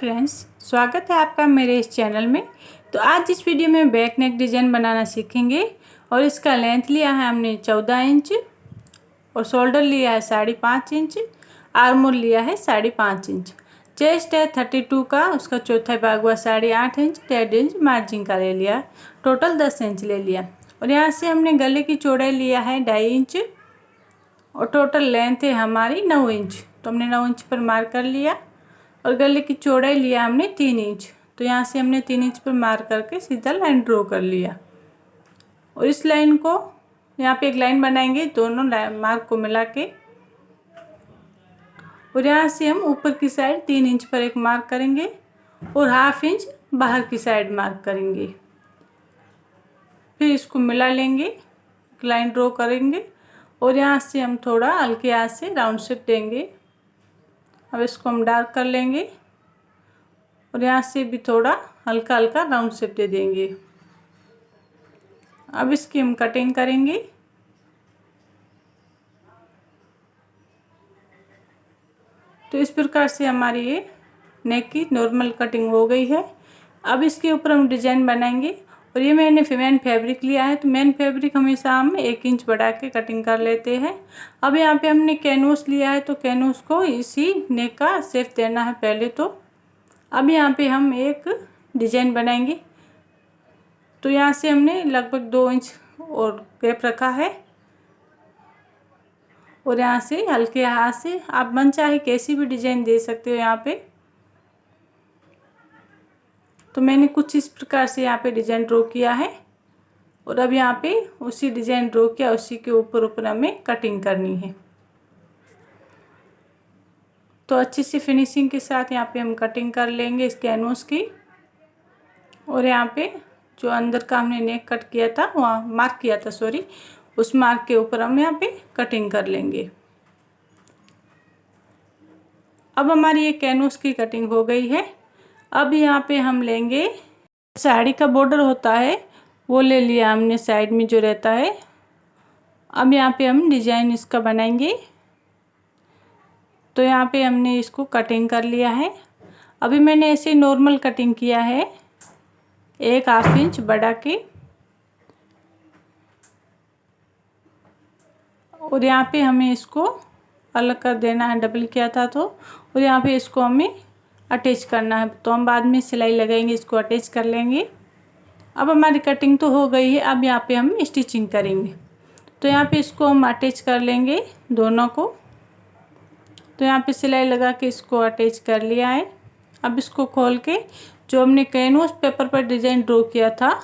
Friends, स्वागत है आपका मेरे इस चैनल में। तो आज इस वीडियो में बैक नेक डिज़ाइन बनाना सीखेंगे। और इसका लेंथ लिया है हमने 14 इंच और शोल्डर लिया है 5.5 इंच, आर्मोल लिया है 5.5 इंच, चेस्ट है 32 का, उसका चौथा भाग हुआ 8.5 इंच, 1.5 इंच मार्जिन का ले लिया, टोटल 10 इंच ले लिया। और यहाँ से हमने गले की चौड़ाई लिया है 2.5 इंच और टोटल लेंथ है हमारी 9 इंच। तो हमने 9 इंच पर मार्क कर लिया और गले की चौड़ाई लिया हमने 3 इंच। तो यहाँ से हमने 3 इंच पर मार्क करके सीधा लाइन ड्रॉ कर लिया। और इस लाइन को यहाँ पे एक लाइन बनाएंगे दोनों मार्क को मिला के। और यहाँ से हम ऊपर की साइड 3 इंच पर एक मार्क करेंगे और 1/2 इंच बाहर की साइड मार्क करेंगे। फिर इसको मिला लेंगे, एक लाइन ड्रॉ करेंगे और यहाँ से हम थोड़ा हल्के हाथ से राउंड शेप देंगे। अब इसको हम डार्क कर लेंगे और यहाँ से भी थोड़ा हल्का हल्का राउंड शेप दे देंगे। अब इसकी हम कटिंग करेंगे। तो इस प्रकार से हमारी ये नेक की नॉर्मल कटिंग हो गई है। अब इसके ऊपर हम डिजाइन बनाएंगे। और ये मैंने मेन फैब्रिक लिया है, तो मेन फैब्रिक हमेशा हम 1 इंच बढ़ा के कटिंग कर लेते हैं। अब यहाँ पे हमने कैनवस लिया है, तो कैनवस को इसी नेक का शेप देना है पहले। तो अब यहाँ पे हम एक डिजाइन बनाएंगे। तो यहाँ से हमने लगभग 2 इंच और गैप रखा है और यहाँ से हल्के हाथ से आप मन चाहे कैसी भी डिजाइन दे सकते हो यहाँ पे। तो मैंने कुछ इस प्रकार से यहाँ पे डिजाइन ड्रॉ किया है और अब यहाँ पे उसी डिजाइन ड्रॉ किया, उसी के ऊपर ऊपर हमें कटिंग करनी है। तो अच्छी सी फिनिशिंग के साथ यहाँ पे हम कटिंग कर लेंगे इस कैनवस की। और यहाँ पे जो अंदर का हमने नेक कट किया था, वहाँ मार्क किया था सॉरी, उस मार्क के ऊपर हम यहाँ पे कटिंग कर लेंगे। अब हमारी ये कैनवस की कटिंग हो गई है। अब यहाँ पे हम लेंगे, साड़ी का बॉर्डर होता है वो ले लिया हमने साइड में जो रहता है। अब यहाँ पे हम डिजाइन इसका बनाएंगे। तो यहाँ पे हमने इसको कटिंग कर लिया है। अभी मैंने ऐसे नॉर्मल कटिंग किया है, 1/2 इंच बढ़ा के। और यहाँ पे हमें इसको अलग कर देना है, डबल किया था तो। और यहाँ पे इसको हमें अटैच करना है, तो हम बाद में सिलाई लगाएंगे, इसको अटैच कर लेंगे। अब हमारी कटिंग तो हो गई है, अब यहाँ पे हम स्टिचिंग करेंगे। तो यहाँ पे इसको हम अटैच कर लेंगे दोनों को। तो यहाँ पे सिलाई लगा के इसको अटैच कर लिया है। अब इसको खोल के जो हमने कैनवस पेपर पर डिज़ाइन ड्रॉ किया था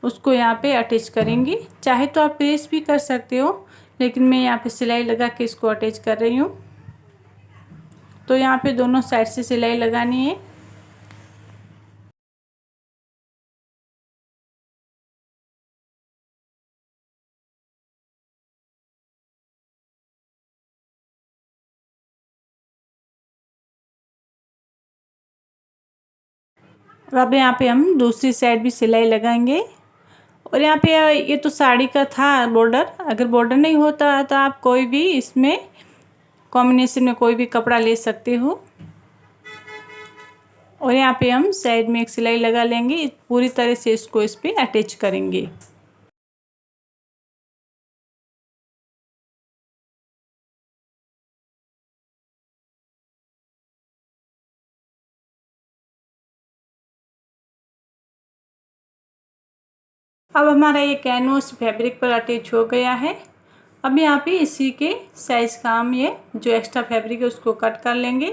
उसको यहाँ पे अटैच करेंगे। चाहे तो आप प्रेस भी कर सकते हो, लेकिन मैं यहाँ पे सिलाई लगा के इसको अटैच कर रही हूँ। तो यहाँ पे दोनों साइड से सिलाई लगानी है। अब यहाँ पे हम दूसरी साइड भी सिलाई लगाएंगे। और यहाँ पे ये तो साड़ी का था बॉर्डर, अगर बॉर्डर नहीं होता तो आप कोई भी इसमें कॉम्बिनेशन में कोई भी कपड़ा ले सकते हो। और यहाँ पे हम साइड में एक सिलाई लगा लेंगे, पूरी तरह से इसको इस पे अटैच करेंगे। अब हमारा ये कैनवस फैब्रिक पर अटैच हो गया है। अब यहाँ पे इसी के साइज़ का हम ये जो एक्स्ट्रा फैब्रिक है उसको कट कर लेंगे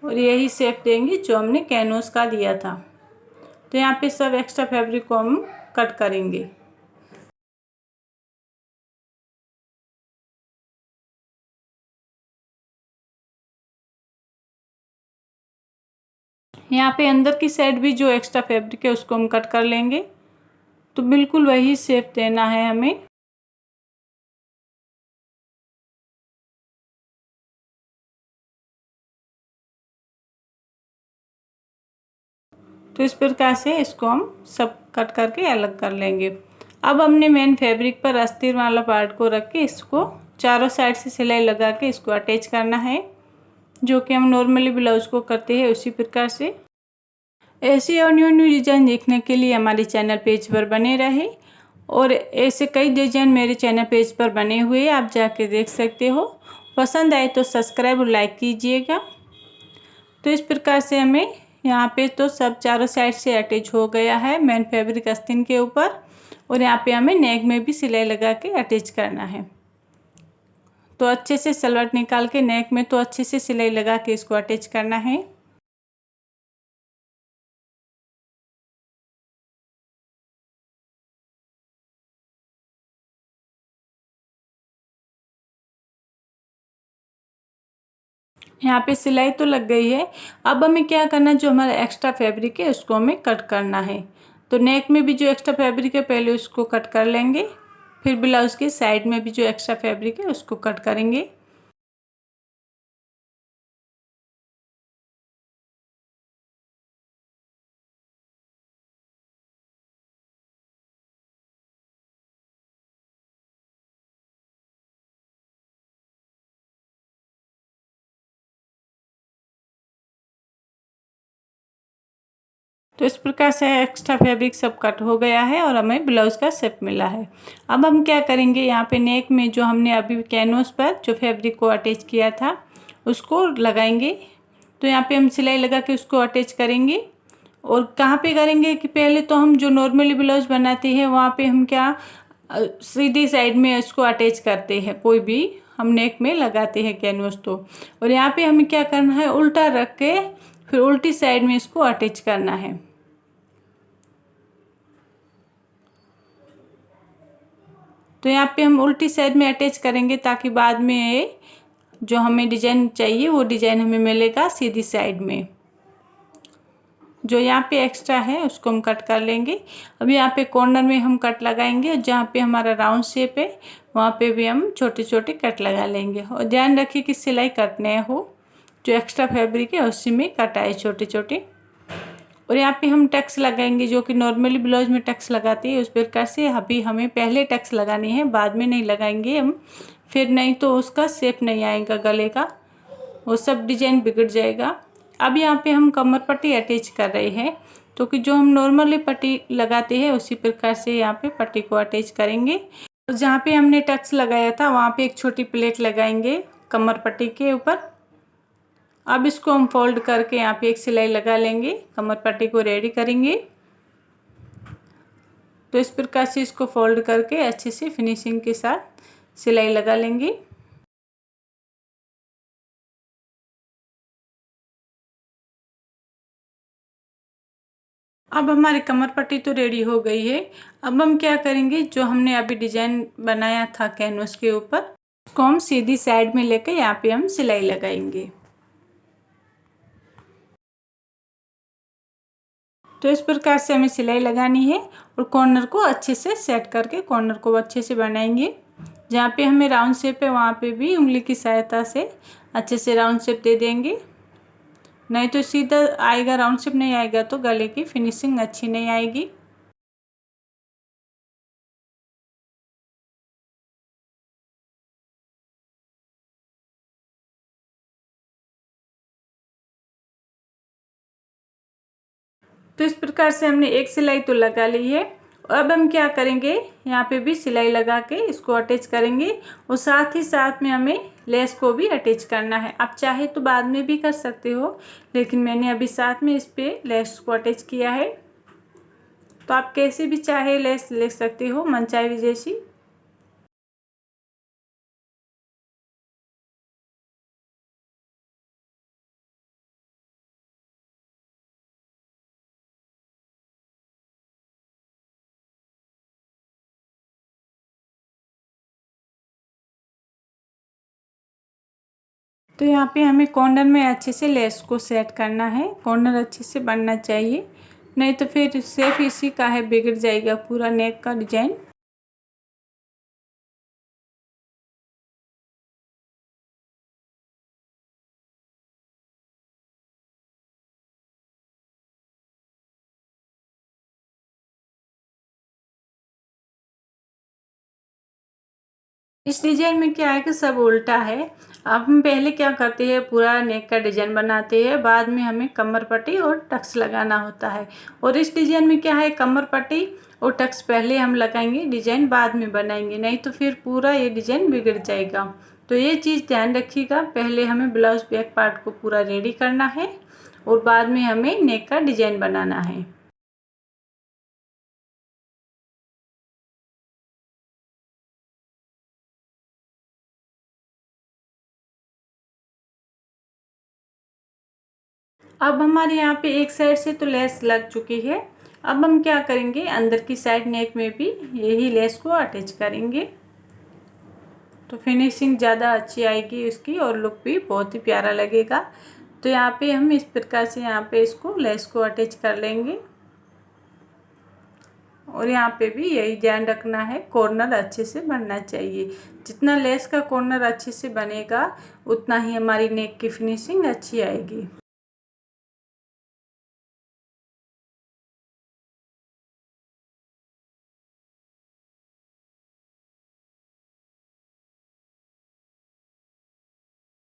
और यही शेप देंगे जो हमने कैनवस का दिया था। तो यहाँ पे सब एक्स्ट्रा फैब्रिक को हम कट करेंगे। यहाँ पे अंदर की साइड भी जो एक्स्ट्रा फैब्रिक है उसको हम कट कर लेंगे। तो बिल्कुल वही शेप देना है हमें। तो इस प्रकार से इसको हम सब कट करके अलग कर लेंगे। अब हमने मेन फैब्रिक पर अस्तर वाला पार्ट को रख के इसको चारों साइड से सिलाई लगा के इसको अटैच करना है, जो कि हम नॉर्मली ब्लाउज को करते हैं उसी प्रकार से। ऐसी और न्यू न्यू डिज़ाइन देखने के लिए हमारे चैनल पेज पर बने रहे। और ऐसे कई डिज़ाइन मेरे चैनल पेज पर बने हुए हैं, आप जाके देख सकते हो। पसंद आए तो सब्सक्राइब और लाइक कीजिएगा। तो इस प्रकार से हमें यहाँ पे तो सब चारों साइड से अटैच हो गया है मेन फैब्रिक आस्तीन के ऊपर। और यहाँ पे हमें नेक में भी सिलाई लगा के अटैच करना है। तो अच्छे से सलवट निकाल के नेक में तो अच्छे से सिलाई लगा के इसको अटैच करना है। यहाँ पे सिलाई तो लग गई है। अब हमें क्या करना है, जो हमारा एक्स्ट्रा फैब्रिक है उसको हमें कट करना है। तो नेक में भी जो एक्स्ट्रा फैब्रिक है पहले उसको कट कर लेंगे, फिर ब्लाउज के साइड में भी जो एक्स्ट्रा फैब्रिक है उसको कट करेंगे। तो इस प्रकार से एक्स्ट्रा फैब्रिक सब कट हो गया है और हमें ब्लाउज़ का शेप मिला है। अब हम क्या करेंगे, यहाँ पे नेक में जो हमने अभी कैनवस पर जो फैब्रिक को अटैच किया था उसको लगाएंगे। तो यहाँ पे हम सिलाई लगा के उसको अटैच करेंगे। और कहाँ पे करेंगे कि पहले तो हम जो नॉर्मली ब्लाउज बनाते हैं वहाँ पे हम क्या सीधी साइड में इसको अटैच करते हैं, कोई भी हम नेक में लगाते हैं कैनवस तो। और यहाँ पे हमें क्या करना है, उल्टा रख के फिर उल्टी साइड में इसको अटैच करना है। तो यहाँ पे हम उल्टी साइड में अटैच करेंगे ताकि बाद में जो हमें डिजाइन चाहिए वो डिजाइन हमें मिलेगा सीधी साइड में। जो यहाँ पे एक्स्ट्रा है उसको हम कट कर लेंगे। अब यहाँ पे कॉर्नर में हम कट लगाएंगे, जहाँ पे हमारा राउंड शेप है वहाँ पे भी हम छोटे छोटे कट लगा लेंगे। और ध्यान रखिए कि सिलाई कट न हो, जो एक्स्ट्रा फैब्रिक है उसी में कट आए छोटे छोटे। और यहाँ पे हम टक्स लगाएंगे, जो कि नॉर्मली ब्लाउज में टक्स लगाते हैं उस प्रकार से अभी हमें पहले टक्स लगाने हैं, बाद में नहीं लगाएंगे हम, फिर नहीं तो उसका शेप नहीं आएगा गले का, वो सब डिजाइन बिगड़ जाएगा। अब यहाँ पे हम कमर पट्टी अटैच कर रहे हैं, तो कि जो हम नॉर्मली पट्टी लगाते हैं उसी प्रकार से यहाँ पे पट्टी को अटैच करेंगे। तो जहाँ पे हमने टक्स लगाया था वहाँ पे एक छोटी प्लेट लगाएंगे कमर पट्टी के ऊपर। अब इसको हम फोल्ड करके यहाँ पे एक सिलाई लगा लेंगे, कमर पट्टी को रेडी करेंगे। तो इस प्रकार से इसको फोल्ड करके अच्छे से फिनिशिंग के साथ सिलाई लगा लेंगे। अब हमारी कमर पट्टी तो रेडी हो गई है। अब हम क्या करेंगे, जो हमने अभी डिजाइन बनाया था कैनवस के ऊपर उसको हम सीधी साइड में लेके यहाँ पे हम सिलाई लगाएंगे। तो इस प्रकार से हमें सिलाई लगानी है और कॉर्नर को अच्छे से सेट करके कॉर्नर को अच्छे से बनाएंगे। जहाँ पे हमें राउंड शेप है वहाँ पे भी उंगली की सहायता से अच्छे से राउंड शेप दे देंगे। नहीं तो सीधा आएगा, राउंड शेप नहीं आएगा तो गले की फिनिशिंग अच्छी नहीं आएगी। तो इस प्रकार से हमने एक सिलाई तो लगा ली है। अब हम क्या करेंगे, यहाँ पे भी सिलाई लगा के इसको अटैच करेंगे और साथ ही साथ में हमें लेस को भी अटैच करना है। आप चाहे तो बाद में भी कर सकते हो, लेकिन मैंने अभी साथ में इस पे लेस को अटैच किया है। तो आप कैसे भी चाहे लेस ले सकते हो, मनचाही जैसी। तो यहाँ पे हमें कॉर्नर में अच्छे से लेस को सेट करना है, कॉर्नर अच्छे से बनना चाहिए, नहीं तो फिर शेप इसी का है बिगड़ जाएगा पूरा नेक का डिजाइन। इस डिज़ाइन में क्या है कि सब उल्टा है। अब हम पहले क्या करते हैं, पूरा नेक का डिज़ाइन बनाते हैं, बाद में हमें कमर पट्टी और टक्स लगाना होता है। और इस डिज़ाइन में क्या है, कमर पट्टी और टक्स पहले हम लगाएंगे, डिज़ाइन बाद में बनाएंगे, नहीं तो फिर पूरा ये डिज़ाइन बिगड़ जाएगा। तो ये चीज़ ध्यान रखिएगा, पहले हमें ब्लाउज बैक पार्ट को पूरा रेडी करना है और बाद में हमें नेक का डिज़ाइन बनाना है। अब हमारे यहाँ पे एक साइड से तो लेस लग चुकी है। अब हम क्या करेंगे, अंदर की साइड नेक में भी यही लेस को अटैच करेंगे, तो फिनिशिंग ज़्यादा अच्छी आएगी उसकी और लुक भी बहुत ही प्यारा लगेगा। तो यहाँ पे हम इस प्रकार से यहाँ पे इसको लेस को अटैच कर लेंगे। और यहाँ पे भी यही ध्यान रखना है, कॉर्नर अच्छे से बनना चाहिए। जितना लेस का कॉर्नर अच्छे से बनेगा उतना ही हमारी नेक की फिनिशिंग अच्छी आएगी।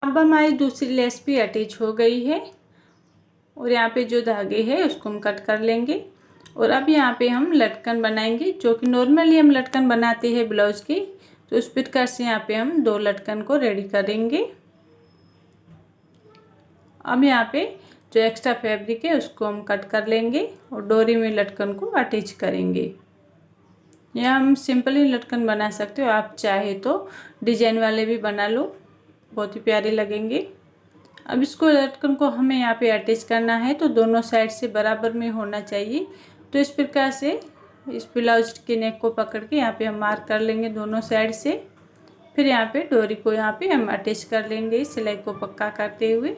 अब हमारी दूसरी लेस भी अटैच हो गई है और यहाँ पे जो धागे हैं उसको हम कट कर लेंगे। और अब यहाँ पे हम लटकन बनाएंगे, जो कि नॉर्मली हम लटकन बनाते हैं ब्लाउज की। तो उस प्रकार से यहाँ पे हम 2 लटकन को रेडी करेंगे। अब यहाँ पे जो एक्स्ट्रा फैब्रिक है उसको हम कट कर लेंगे और डोरी में लटकन को अटैच करेंगे। या हम सिंपल ही लटकन बना सकते हो, आप चाहे तो डिजाइन वाले भी बना लो, बहुत ही प्यारे लगेंगे। अब इसको लटकन को हमें यहाँ पे अटैच करना है, तो दोनों साइड से बराबर में होना चाहिए। तो इस प्रकार से इस ब्लाउज के नेक को पकड़ के यहाँ पे हम मार्क कर लेंगे दोनों साइड से। फिर यहाँ पे डोरी को यहाँ पे हम अटैच कर लेंगे सिलाई को पक्का करते हुए।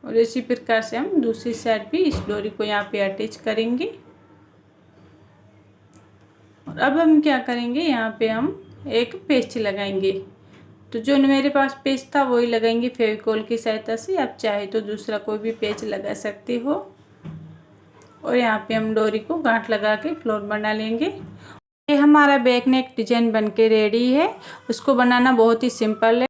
और इसी प्रकार से हम दूसरी साइड भी इस डोरी को यहाँ पे अटैच करेंगे। और अब हम क्या करेंगे, यहाँ पे हम एक पेस्ट लगाएंगे। तो जो मेरे पास पेस्ट था वही लगाएंगे फेविकॉल की सहायता से। आप चाहे तो दूसरा कोई भी पेस्ट लगा सकते हो। और यहाँ पे हम डोरी को गांठ लगा के फ्लोर बना लेंगे। ये हमारा बैक नेक डिजाइन बनके रेडी है। उसको बनाना बहुत ही सिंपल है।